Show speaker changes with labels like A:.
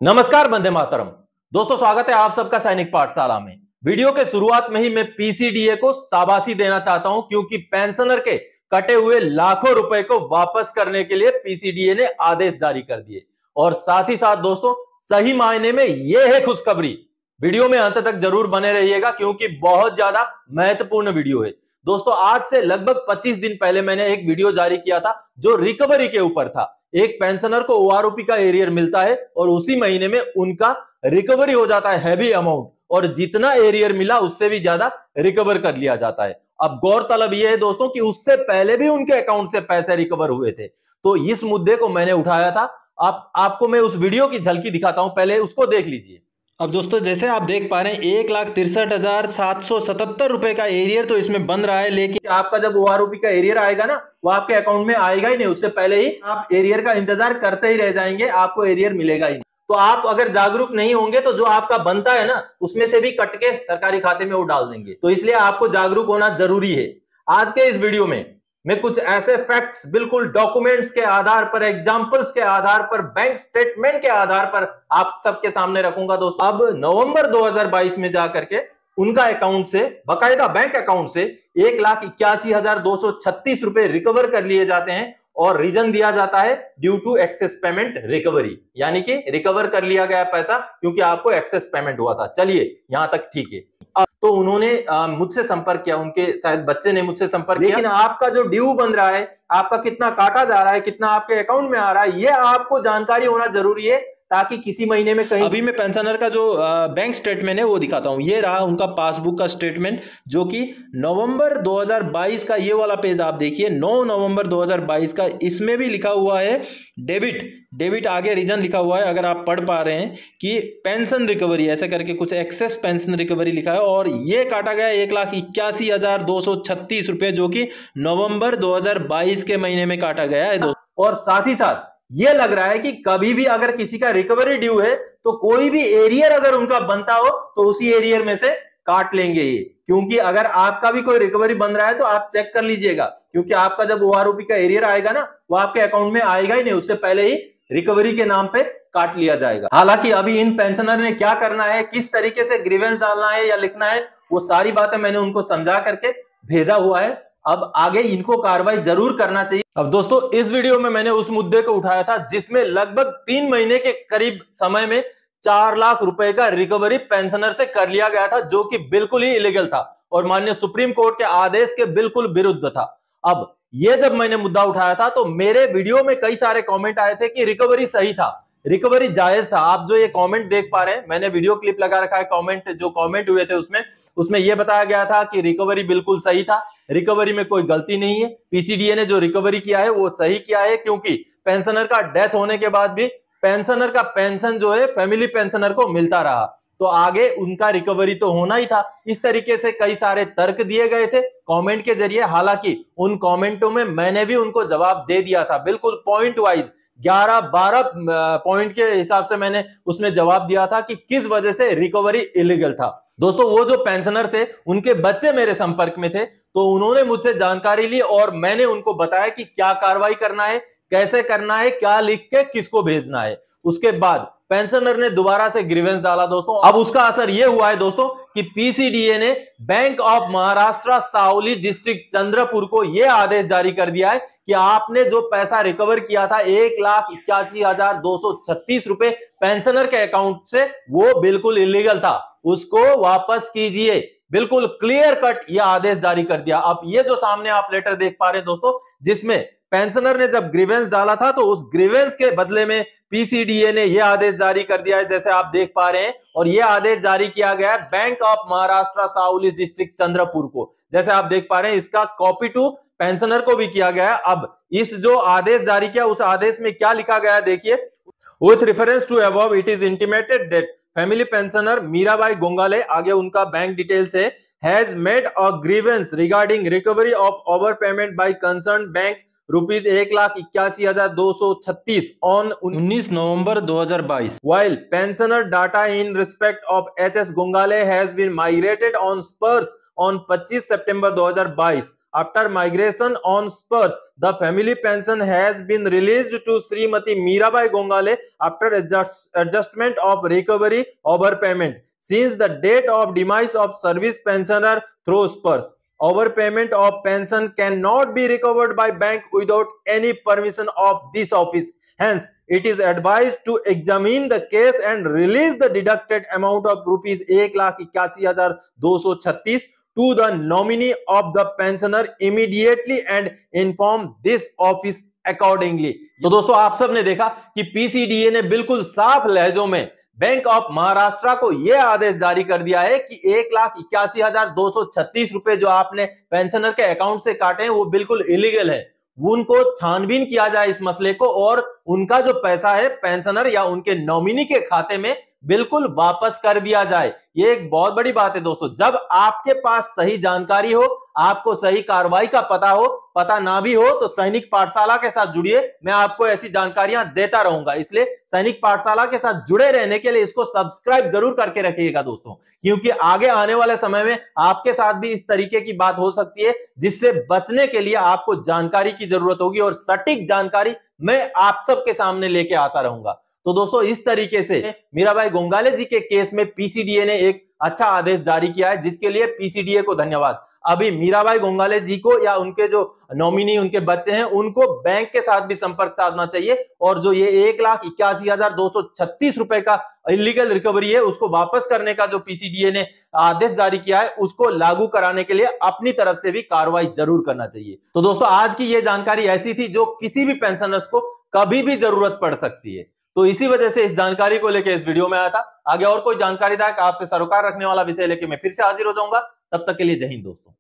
A: नमस्कार, वंदे मातरम। दोस्तों, स्वागत है आप सबका सैनिक पाठशाला में। वीडियो के शुरुआत में ही मैं पीसीडीए को शाबाशी देना चाहता हूं, क्योंकि पेंशनर के कटे हुए लाखों रुपए को वापस करने के लिए पीसीडीए ने आदेश जारी कर दिए। और साथ ही साथ दोस्तों, सही मायने में यह है खुशखबरी। वीडियो में अंत तक जरूर बने रहिएगा, क्योंकि बहुत ज्यादा महत्वपूर्ण वीडियो है। दोस्तों, आज से लगभग 25 दिन पहले मैंने एक वीडियो जारी किया था जो रिकवरी के ऊपर था। एक पेंशनर को ओआरओपी का एरियर मिलता है और उसी महीने में उनका रिकवरी हो जाता है हैवी अमाउंट, और जितना एरियर मिला उससे भी ज्यादा रिकवर कर लिया जाता है। अब गौरतलब यह है दोस्तों कि उससे पहले भी उनके अकाउंट से पैसे रिकवर हुए थे। तो इस मुद्दे को मैंने उठाया था। आपको मैं उस वीडियो की झलकी दिखाता हूं, पहले उसको देख लीजिए।
B: अब दोस्तों, जैसे आप देख पा रहे हैं 1,63,777 रुपए का एरियर तो इसमें बन रहा है, लेकिन
A: आपका जब ओआरओपी का एरियर आएगा ना, वो आपके अकाउंट में आएगा ही नहीं। उससे पहले ही आप एरियर का इंतजार करते ही रह जाएंगे, आपको एरियर मिलेगा ही नहीं। तो आप अगर जागरूक नहीं होंगे तो जो आपका बनता है ना, उसमें से भी कट के सरकारी खाते में वो डाल देंगे। तो इसलिए आपको जागरूक होना जरूरी है। आज के इस वीडियो में मैं कुछ ऐसे फैक्ट्स बिल्कुल डॉक्यूमेंट्स के आधार पर, एग्जांपल्स के आधार पर, बैंक स्टेटमेंट के आधार पर आप सबके सामने रखूंगा दोस्तों। अब नवंबर 2022 में जाकर के उनका अकाउंट से, बकायदा बैंक अकाउंट से 1,81,236 रुपए रिकवर कर लिए जाते हैं, और रीजन दिया जाता है due to excess payment recovery, यानी कि रिकवर कर लिया गया पैसा क्योंकि आपको एक्सेस पेमेंट हुआ था। चलिए, यहां तक ठीक है। तो उन्होंने मुझसे संपर्क किया, उनके शायद बच्चे ने मुझसे संपर्क किया। लेकिन आपका जो ड्यू बन रहा है, आपका कितना काटा जा रहा है, कितना आपके अकाउंट में आ रहा है, ये आपको जानकारी होना जरूरी है, ताकि किसी महीने में कहीं।
B: अभी मैं पेंशनर का जो बैंक स्टेटमेंट है वो दिखाता हूं। ये रहा उनका पासबुक का स्टेटमेंट, जो कि नवंबर 2022 का ये वाला पेज आप देखिए, 9 नवंबर 2022 का। इसमें भी लिखा हुआ है डेबिट आगे रीजन लिखा हुआ है, अगर आप पढ़ पा रहे हैं कि पेंशन रिकवरी ऐसे करके कुछ एक्सेस पेंशन रिकवरी लिखा है, और ये काटा गया 1,81,236 रुपए, जो कि नवंबर 2022 के महीने में काटा गया है दोस्तों।
A: और साथ ही साथ ये लग रहा है कि कभी भी अगर किसी का रिकवरी ड्यू है तो कोई भी एरियर अगर उनका बनता हो तो उसी एरियर में से काट लेंगे ये। क्योंकि अगर आपका भी कोई रिकवरी बन रहा है तो आप चेक कर लीजिएगा, क्योंकि आपका जब ओआरओपी का एरियर आएगा ना, वो आपके अकाउंट में आएगा ही नहीं, उससे पहले ही रिकवरी के नाम पे काट लिया जाएगा। हालांकि अभी इन पेंशनर ने क्या करना है, किस तरीके से ग्रीवेंस डालना है या लिखना है, वो सारी बातें मैंने उनको समझा करके भेजा हुआ है। अब आगे इनको कार्रवाई जरूर करना चाहिए। अब दोस्तों, इस वीडियो में मैंने उस मुद्दे को उठाया था जिसमें लगभग 3 महीने के करीब समय में 4 लाख रुपए का रिकवरी पेंशनर से कर लिया गया था, जो कि बिल्कुल ही इलीगल था और माननीय सुप्रीम कोर्ट के आदेश के बिल्कुल विरुद्ध था। अब ये जब मैंने मुद्दा उठाया था तो मेरे वीडियो में कई सारे कमेंट आए थे कि रिकवरी सही था, रिकवरी जायज था। आप जो ये कमेंट देख पा रहे हैं, मैंने वीडियो क्लिप लगा रखा है, कमेंट जो कमेंट हुए थे उसमें यह बताया गया था कि रिकवरी बिल्कुल सही था, रिकवरी में कोई गलती नहीं है। पीसीडीए ने जो रिकवरी किया है वो सही किया है, क्योंकि पेंशनर का डेथ होने के बाद भी पेंशनर का पेंशन जो है फैमिली पेंशनर को मिलता रहा, तो आगे उनका रिकवरी तो होना ही था। इस तरीके से कई सारे तर्क दिए गए थे कमेंट के जरिए। हालांकि उन कमेंटों में मैंने भी उनको जवाब दे दिया था, बिल्कुल पॉइंट वाइज 11-12 पॉइंट के हिसाब से मैंने उसमें जवाब दिया था कि किस वजह से रिकवरी इलीगल था। दोस्तों, वो जो पेंशनर थे उनके बच्चे मेरे संपर्क में थे, तो उन्होंने मुझसे जानकारी ली और मैंने उनको बताया कि क्या कार्रवाई करना है, कैसे करना है, क्या लिख के किसको भेजना है। उसके बाद पेंशनर ने दोबारा से ग्रीवेंस डाला दोस्तों। अब उसका असर यह हुआ है दोस्तों कि पीसीडीए ने bank of Maharashtra Savli district Chandrapur को यह आदेश जारी कर दिया है कि आपने जो पैसा रिकवर किया था 1,81,236 रुपए पेंशनर के अकाउंट से, वो बिल्कुल इलीगल था, उसको वापस कीजिए। बिल्कुल क्लियर कट यह आदेश जारी कर दिया। अब ये जो सामने आप लेटर देख पा रहे हैं दोस्तों, जिसमें पेंशनर ने जब ग्रीवेंस डाला था तो उस ग्रीवेंस के बदले में पीसीडीए ने यह आदेश जारी कर दिया है, जैसे आप देख पा रहे हैं। और यह आदेश जारी किया गया है bank of Maharashtra Savli district Chandrapur को, जैसे आप देख पा रहे हैं। इसका कॉपी टू पेंशनर को भी किया गया है। अब इस जो आदेश जारी किया, उस आदेश में क्या लिखा गया है देखिए। With reference to above it is intimated that family pensioner Mirabai Gongale, आगे उनका बैंक डिटेल्स है, has made a grievance regarding recovery of over payment by concern bank rupees 1,81,236 on
B: 19 November 2022,
A: while pensioner data in respect of HS Gongale has been migrated on spurs on 25 September 2022। after migration on spurs, the family pension has been released to Srimati Mirabai Gongale after adjustment of recovery overpayment. Since the date of demise of service pensioner through spurs, overpayment of pension cannot be recovered by bank without any permission of this office. Hence, it is advised to examine the case and release the deducted amount of rupees 1,81,236 to the nominee of the pensioner immediately and inform this office accordingly. तो दोस्तों आप सब ने देखा कि PCDA ने बिल्कुल साफ लहजों में बैंक ऑफ महाराष्ट्र को यह आदेश जारी कर दिया है कि 1,81,236 रुपए जो आपने पेंशनर के अकाउंट से काटे हैं वो बिल्कुल इलीगल है। उनको छानबीन किया जाए इस मसले को और उनका जो पैसा है पेंशनर या उनके नॉमिनी के खाते में बिल्कुल वापस कर दिया जाए। ये एक बहुत बड़ी बात है दोस्तों। जब आपके पास सही जानकारी हो, आपको सही कार्रवाई का पता हो, पता ना भी हो तो सैनिक पाठशाला के साथ जुड़िए। मैं आपको ऐसी जानकारियां देता रहूंगा, इसलिए सैनिक पाठशाला के साथ जुड़े रहने के लिए इसको सब्सक्राइब जरूर करके रखिएगा दोस्तों, क्योंकि आगे आने वाले समय में आपके साथ भी इस तरीके की बात हो सकती है जिससे बचने के लिए आपको जानकारी की जरूरत होगी और सटीक जानकारी मैं आप सबके सामने लेके आता रहूंगा। तो दोस्तों इस तरीके से मीराबाई गोंगाले जी के केस में पीसीडीए ने एक अच्छा आदेश जारी किया है, जिसके लिए पीसीडीए को धन्यवाद। अभी मीराबाई गोंगाले जी को या उनके जो नॉमिनी उनके बच्चे हैं उनको बैंक के साथ भी संपर्क साधना चाहिए और जो ये 1,81,236 रुपए का इलीगल रिकवरी है उसको वापस करने का जो पीसीडीए ने आदेश जारी किया है उसको लागू कराने के लिए अपनी तरफ से भी कार्रवाई जरूर करना चाहिए। तो दोस्तों आज की ये जानकारी ऐसी थी जो किसी भी पेंशनर्स को कभी भी जरूरत पड़ सकती है, तो इसी वजह से इस जानकारी को लेकर इस वीडियो में आया था। आगे और कोई जानकारीदायक आपसे सरोकार रखने वाला विषय लेके मैं फिर से हाजिर हो जाऊंगा। तब तक के लिए जय हिंद दोस्तों।